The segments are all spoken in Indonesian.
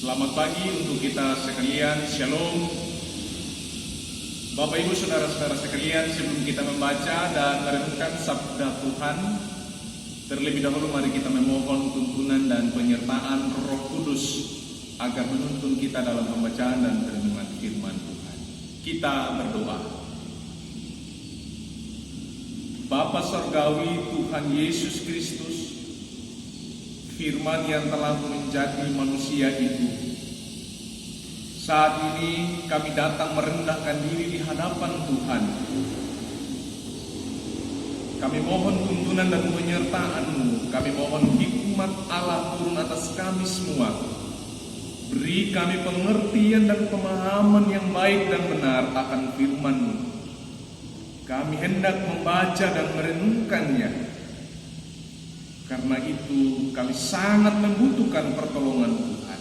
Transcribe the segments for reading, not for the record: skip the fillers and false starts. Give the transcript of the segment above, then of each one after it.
Selamat pagi untuk kita sekalian, Shalom. Bapak Ibu Saudara-saudara sekalian, sebelum kita membaca dan merenungkan sabda Tuhan, terlebih dahulu mari kita memohon tuntunan dan penyertaan Roh Kudus agar menuntun kita dalam pembacaan dan perenungan firman Tuhan. Kita berdoa. Bapa Surgawi Tuhan Yesus Kristus, firman yang telah menjadi manusia itu, saat ini kami datang merendahkan diri di hadapan Tuhan. Kami mohon tuntunan dan penyertaan-Mu. Kami mohon hikmat Allah turun atas kami semua. Beri kami pengertian dan pemahaman yang baik dan benar akan firman-Mu. Kami hendak membaca dan merenungkannya. Karena itu kami sangat membutuhkan pertolongan Tuhan.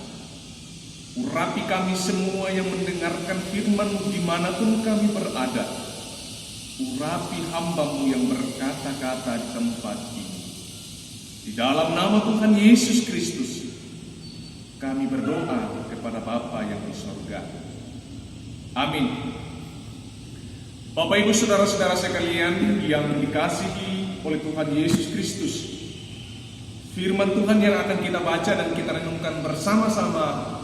Urapi kami semua yang mendengarkan firman-Mu dimanapun kami berada. Urapi hamba-Mu yang berkata-kata di tempat ini. Di dalam nama Tuhan Yesus Kristus, kami berdoa kepada Bapa yang di sorga. Amin. Bapak Ibu Saudara-saudara sekalian yang dikasihi oleh Tuhan Yesus Kristus, firman Tuhan yang akan kita baca dan kita renungkan bersama-sama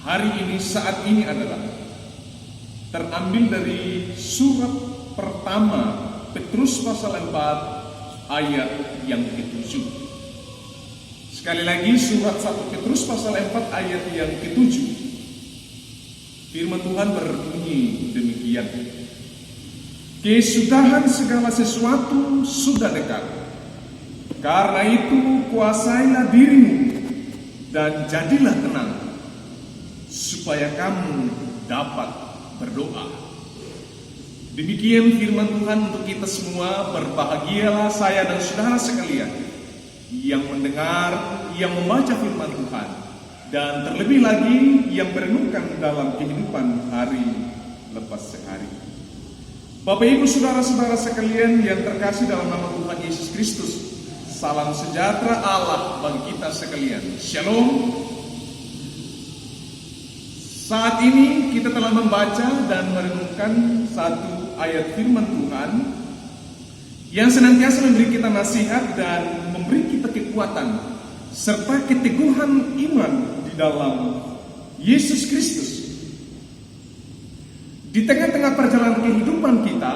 hari ini, saat ini adalah terambil dari surat pertama Petrus pasal 4 ayat yang ke-7. Sekali lagi, surat 1 Petrus pasal 4 ayat yang ke-7. Firman Tuhan berbunyi demikian: kesudahan segala sesuatu sudah dekat. Karena itu kuasailah dirimu dan jadilah tenang, supaya kamu dapat berdoa. Demikian firman Tuhan untuk kita semua. Berbahagialah saya dan saudara sekalian yang mendengar, yang membaca firman Tuhan, dan terlebih lagi yang merenungkan dalam kehidupan hari lepas sehari. Bapak Ibu Saudara-saudara sekalian yang terkasih dalam nama Tuhan Yesus Kristus, salam sejahtera Allah bagi kita sekalian. Shalom. Saat ini kita telah membaca dan merenungkan satu ayat firman Tuhan yang senantiasa memberi kita nasihat dan memberi kita kekuatan serta keteguhan iman di dalam Yesus Kristus. Di tengah-tengah perjalanan kehidupan kita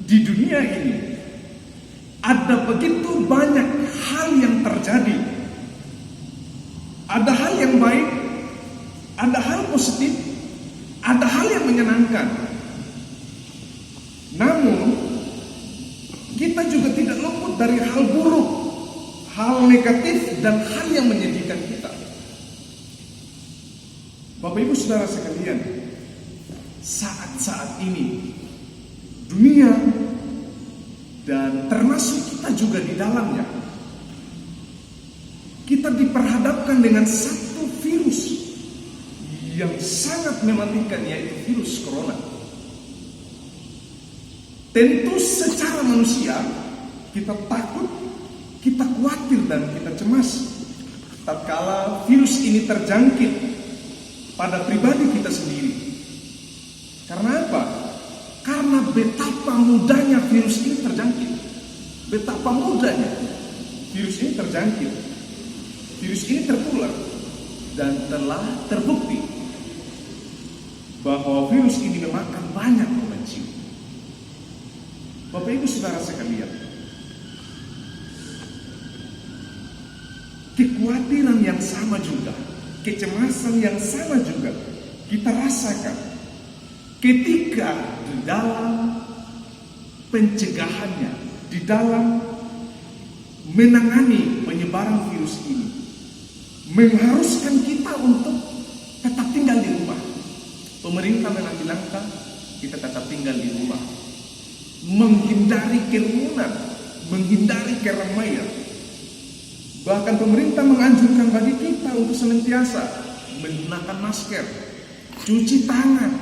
di dunia ini, ada begitu banyak hal yang terjadi. Ada hal yang baik, ada hal positif, ada hal yang menyenangkan. Namun, kita juga tidak luput dari hal buruk, hal negatif, dan hal yang menyedihkan kita. Bapak Ibu Saudara sekalian, saat-saat ini dunia dan termasuk kita juga di dalamnya, kita diperhadapkan dengan satu virus yang sangat mematikan, yaitu virus corona. Tentu secara manusia kita takut, kita khawatir dan kita cemas tatkala virus ini terjangkit pada pribadi kita sendiri. Karena apa? Karena betapa mudahnya virus ini terjangkit. Betapa mudahnya virus ini terjangkit. Virus ini tertular. Dan telah terbukti bahwa virus ini memakan banyak korban jiwa. Bapak Ibu Saudara sekalian, kekhawatiran yang sama juga, kecemasan yang sama juga kita rasakan ketika di dalam pencegahannya, di dalam menangani penyebaran virus ini, mengharuskan kita untuk tetap tinggal di rumah. Pemerintah mengambil langkah, kita tetap tinggal di rumah, menghindari kerumunan, menghindari keramaian. Bahkan pemerintah menganjurkan bagi kita untuk senantiasa menggunakan masker, cuci tangan,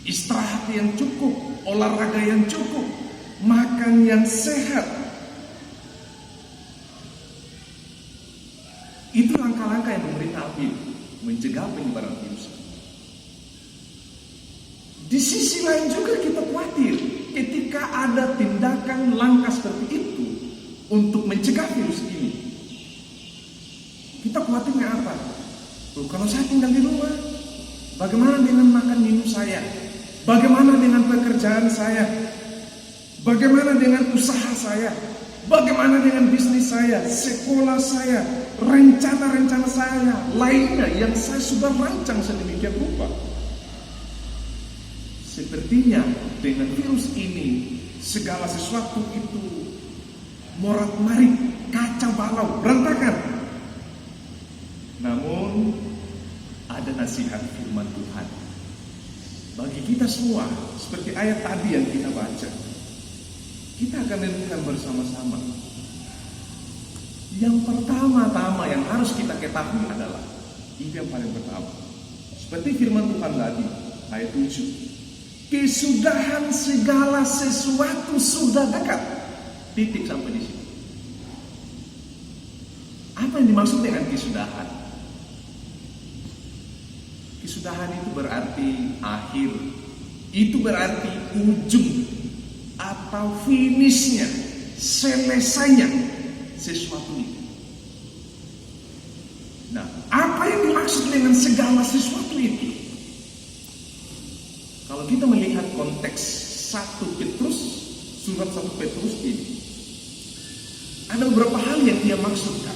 istirahat yang cukup, olahraga yang cukup, makan yang sehat. Itu langkah-langkah yang pemerintah hadir mencegah penyebaran virus. Di sisi lain juga kita khawatir ketika ada tindakan langkah seperti itu untuk mencegah virus ini. Kita khawatirnya apa? Kalau saya tinggal di rumah, bagaimana dengan makan minum saya? Bagaimana dengan pekerjaan saya? Bagaimana dengan usaha saya? Bagaimana dengan bisnis saya, sekolah saya, rencana-rencana saya lainnya yang saya sudah rancang sedemikian rupa? Sepertinya dengan virus ini segala sesuatu itu morat-marit, kacau balau, berantakan. Namun ada nasihat firman Tuhan bagi kita semua, seperti ayat tadi yang kita baca. Kita akan renungkan bersama-sama. Yang pertama-tama yang harus kita ketahui adalah ini yang paling pertama. Seperti firman Tuhan tadi, ayat 7. Kesudahan segala sesuatu sudah dekat. Titik sampai di sini. Apa yang dimaksud dengan kesudahan? Kesudahan itu berarti akhir. Itu berarti ujung atau finishnya, selesainya sesuatu itu. Nah, apa yang dimaksud dengan segala sesuatu itu? Kalau kita melihat konteks 1 Petrus, surat 1 Petrus ini, ada beberapa hal yang dia maksudkan.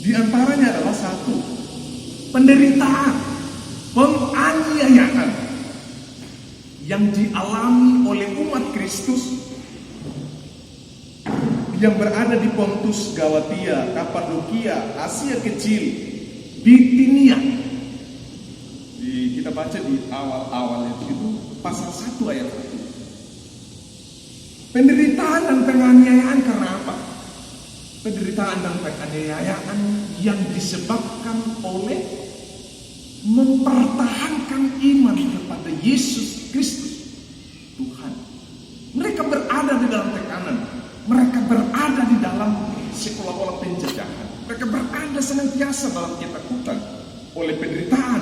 Di antaranya adalah 1, penderitaan, penganiayaan yang dialami oleh umat Kristus yang berada di Pontus, Galatia, Kapadokia, Asia Kecil, Bitinia. Kita baca di awal-awalnya itu pasal 1 ayat 1. Penderitaan dan penganiayaan karena apa? Penderitaan dan penganiayaan yang disebabkan oleh mempertahankan iman kepada Yesus Kristus Tuhan. Mereka berada di dalam tekanan, mereka berada di dalam sekolah-olah penjajahan, mereka berada senantiasa dalam ketakutan oleh penderitaan,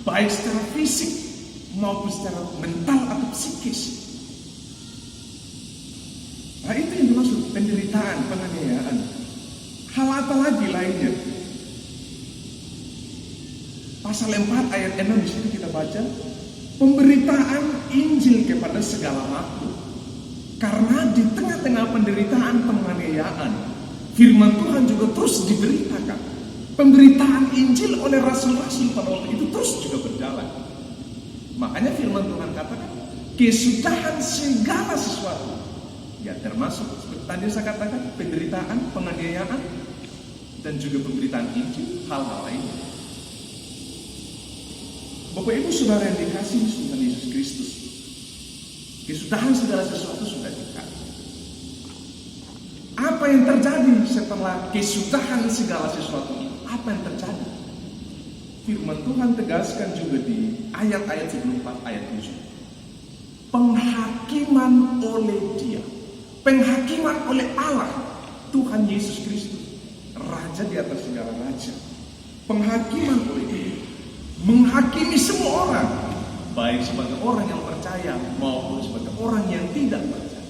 baik secara fisik maupun secara mental atau psikis. Nah, itu yang dimaksud penderitaan, penganiayaan. Hal apa lagi lainnya? Pasal 4 ayat 6 di situ kita baca pemberitaan Injil kepada segala makhluk. Karena di tengah-tengah penderitaan, penganiayaan, firman Tuhan juga terus diberitakan. Pemberitaan Injil oleh rasul-rasul pada waktu itu terus juga berjalan. Makanya firman Tuhan katakan kesudahan segala sesuatu. Ya, termasuk seperti tadi saya katakan penderitaan, penganiayaan, dan juga pemberitaan Injil, hal-hal lainnya. Bapak Ibu Saudara yang dikasihi Tuhan Yesus Kristus, kesudahan segala sesuatu sudah dekat. Apa yang terjadi setelah kesudahan segala sesuatu itu? Apa yang terjadi? Firman Tuhan tegaskan juga di ayat-ayat sebelum 4 ayat 7. Penghakiman oleh Dia, penghakiman oleh Allah, Tuhan Yesus Kristus, Raja di atas segala raja. Penghakiman oleh Dia, menghakimi semua orang, baik sebagai orang yang percaya maupun sebagai orang yang tidak percaya.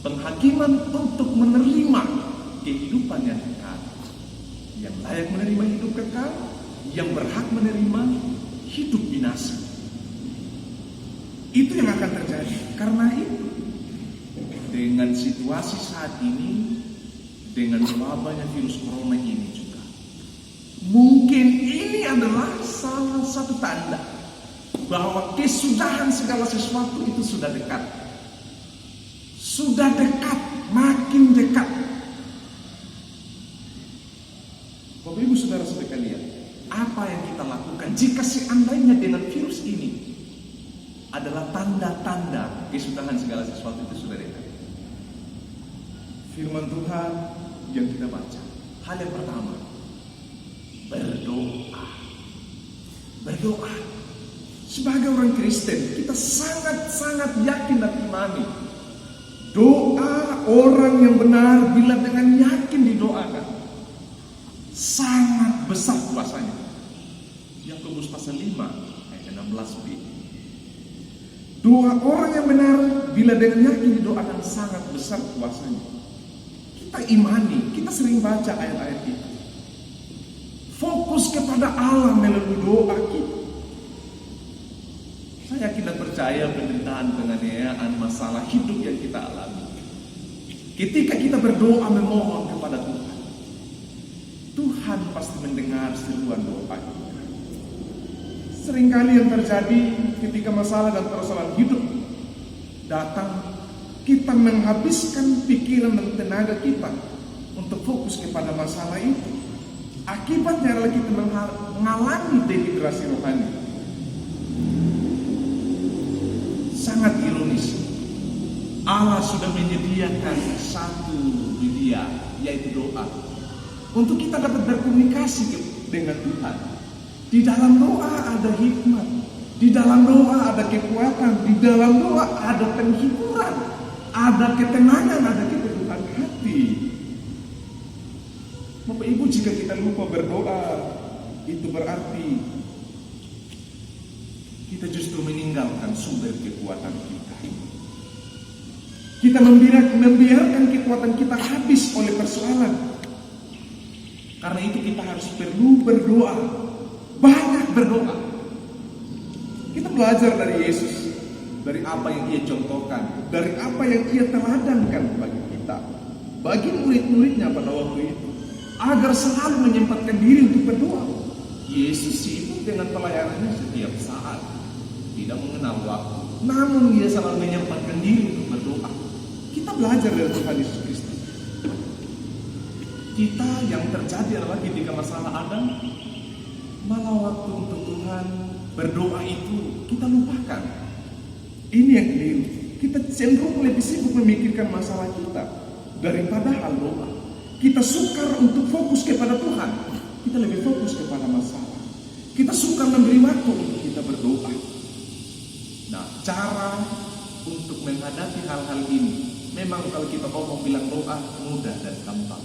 Penghakiman untuk menerima kehidupan yang kekal, yang layak menerima hidup kekal, yang berhak menerima hidup binasa. Itu yang akan terjadi. Karena itu, dengan situasi saat ini, dengan wabahnya virus corona ini juga, mungkin ini adalah salah satu tanda bahwa kesudahan segala sesuatu itu sudah dekat. Sudah dekat, makin dekat. Bapak Ibu Saudara sekalian, apa yang kita lakukan jika seandainya dengan virus ini adalah tanda-tanda kesudahan segala sesuatu itu sudah dekat? Firman Tuhan yang kita baca, hal yang pertama, berdoa. Berdoa. Sebagai orang Kristen, kita sangat-sangat yakin dan imani doa orang yang benar bila dengan yakin didoakan sangat kuasanya. Yakobus pasal 5 ayat 16b. Doa orang yang benar bila dengan yakin didoakan sangat besar kuasanya. Kita imani, kita sering baca ayat-ayat itu. Fokus kepada Allah melalui doa kita. Saya yakin dan percaya penderitaan, penganiayaan, masalah hidup yang kita alami, ketika kita berdoa memohon kepada Tuhan, Tuhan pasti mendengar seruan doa kita. Seringkali yang terjadi ketika masalah dan persoalan hidup datang, kita menghabiskan pikiran dan tenaga kita untuk fokus kepada masalah itu. Akibatnya adalah kita mengalami dehidrasi rohani. Sangat ironis, Allah sudah menyediakan satu media, yaitu doa, untuk kita dapat berkomunikasi dengan Tuhan. Di dalam doa ada hikmat, di dalam doa ada kekuatan, di dalam doa ada penghiburan, ada ketenangan, ada keteduhan hati. Bapak Ibu, jika kita lupa berdoa, itu berarti kita justru meninggalkan sumber kekuatan kita. Kita membiarkan kekuatan kita habis oleh persoalan. Karena itu kita harus perlu berdoa, banyak berdoa. Kita belajar dari Yesus, dari apa yang Ia contohkan, dari apa yang Ia teladankan bagi kita, bagi murid-muridnya pada waktu itu, agar selalu menyempatkan diri untuk berdoa. Yesus sibuk dengan pelayanannya setiap saat, tidak mengenal waktu, namun Ia selalu menyempatkan diri untuk berdoa. Kita belajar dari Tuhan Yesus Kristus. Kita yang terjadi adalah ketika masalah ada, malah waktu untuk Tuhan berdoa itu kita lupakan. Ini yang keliru. Kita cenderung lebih sibuk memikirkan masalah kita daripada hal doa. Kita sukar untuk fokus kepada Tuhan, kita lebih fokus kepada masalah. Kita sukar memberi waktu untuk kita berdoa. Nah, cara untuk menghadapi hal-hal ini, memang kalau kita ngomong bilang doa mudah dan gampang,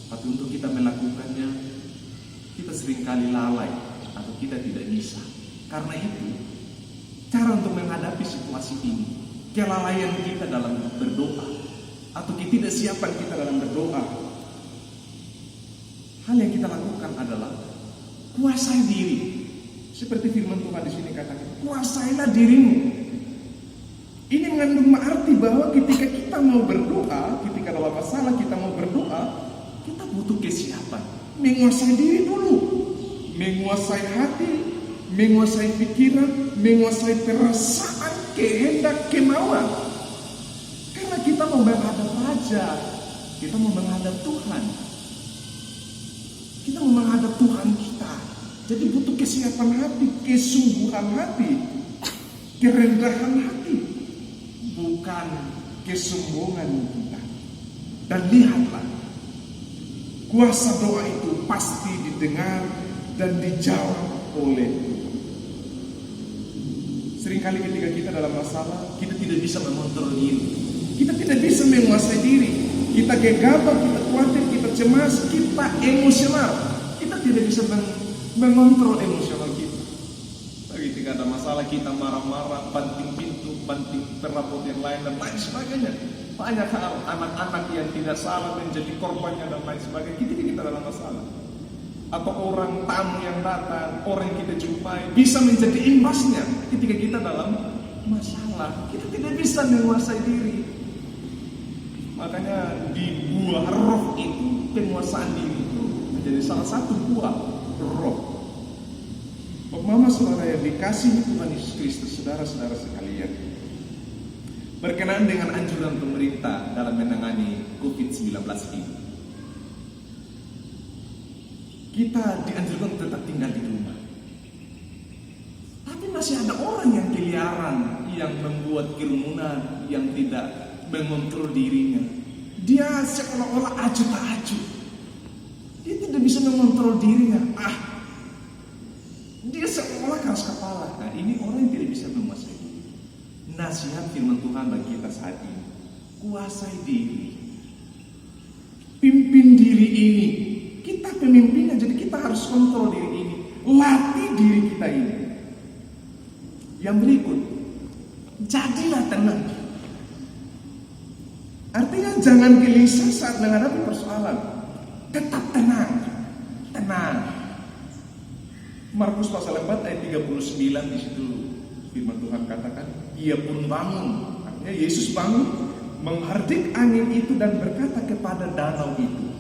tapi untuk kita melakukannya, kita seringkali lalai atau kita tidak bisa. Karena itu, cara untuk menghadapi situasi ini, kelalaian kita dalam berdoa atau ketidaksiapan kita dalam berdoa, hal yang kita lakukan adalah kuasai diri. Seperti firman Tuhan di sini katakan, kuasailah dirimu. Ini mengandung arti bahwa ketika kita mau berdoa, ketika dalam masalah kita mau berdoa, kita butuh kesiapan. Menguasai diri dulu, menguasai hati, menguasai pikiran, menguasai perasaan, kehendak, kemauan. Karena kita mau menghadap Raja, kita mau menghadap Tuhan. Kita mau menghadap Tuhan kita. Jadi butuh kesiapan hati, kesungguhan hati, kerendahan hati, bukan kesombongan kita. Dan lihatlah, kuasa doa itu pasti didengar dan dijawab oleh Tuhan. Seringkali ketika kita dalam masalah, kita tidak bisa mengontrol diri. Kita tidak bisa menguasai diri. Kita gegabah, kita khawatir, kita cemas, kita emosional. Kita tidak bisa mengontrol emosional kita. Ketika ada masalah kita marah-marah, banting pintu, banting perabot yang lain dan lain sebagainya. Banyak hal, anak-anak yang tidak salah menjadi korbannya dan lain sebagainya. Ketika kita dalam masalah, atau orang tamu yang datang, orang yang kita jumpai bisa menjadi imbasnya ketika kita dalam masalah. Kita tidak bisa menguasai diri. Makanya di buah roh itu, penguasaan diri itu menjadi salah satu buah roh. Mama saudara yang dikasihi Tuhan Yesus Kristus, saudara-saudara sekalian, berkenaan dengan anjuran pemerintah dalam menangani COVID-19 ini, kita dianjurkan tetap tinggal di rumah. Tapi masih ada orang yang keliaran, yang membuat kerumunan, yang tidak mengontrol dirinya. Dia seolah-olah acuh tak acuh. Dia tidak bisa mengontrol dirinya. Dia seolah keras kepala. Nah, ini orang yang tidak bisa menguasai diri. Nasihat firman Tuhan bagi kita saat ini, kuasai diri, pimpin diri ini. Kita pemimpinnya, jadi kita harus kontrol diri latih diri kita ini. Yang berikut, jadilah tenang. Artinya jangan gelisah saat menghadapi persoalan. Tetap tenang. Tenang. Markus pasal 4 ayat 39 di situ firman Tuhan katakan, ia pun bangun. Artinya Yesus bangun, menghardik angin itu dan berkata kepada danau itu,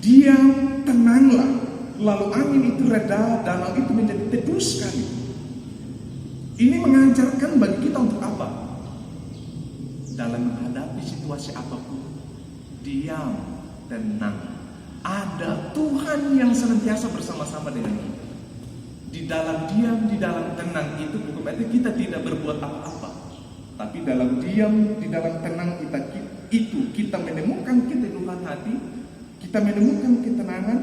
diam, tenanglah. Lalu angin itu reda, danau itu menjadi teduh sekali. Ini mengajarkan bagi kita untuk apa? Dalam menghadapi situasi apapun, diam, tenang. Ada Tuhan yang senantiasa bersama-sama dengan kita. Di dalam diam, di dalam tenang itu bukan berarti kita tidak berbuat apa-apa. Tapi dalam diam, di dalam tenang kita menemukan keteduhan hati, kita menemukan ketenangan,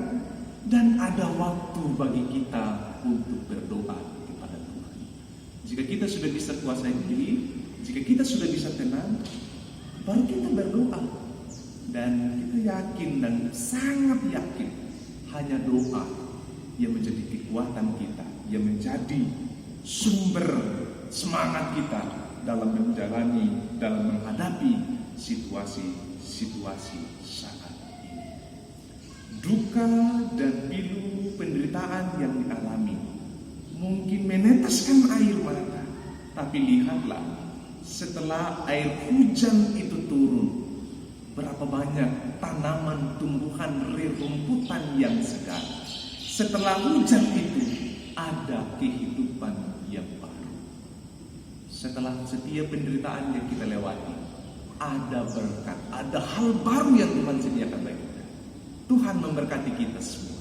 dan ada waktu bagi kita untuk berdoa kepada Tuhan. Jika kita sudah bisa kuasai diri, jika kita sudah bisa tenang, baru kita berdoa. Dan kita yakin dan sangat yakin hanya doa yang menjadi kekuatan kita, yang menjadi sumber semangat kita dalam menjalani, dalam menghadapi situasi-situasi saat ini. Duka dan pilu penderitaan yang dialami mungkin meneteskan air mata, tapi lihatlah setelah air hujan itu turun, berapa banyak tanaman, tumbuhan, rerumputan yang segar. Setelah hujan itu ada kehidupan yang baru. Setelah setiap penderitaan yang kita lewati, ada berkat, ada hal baru yang Tuhan sediakan bagi kita. Tuhan memberkati kita semua.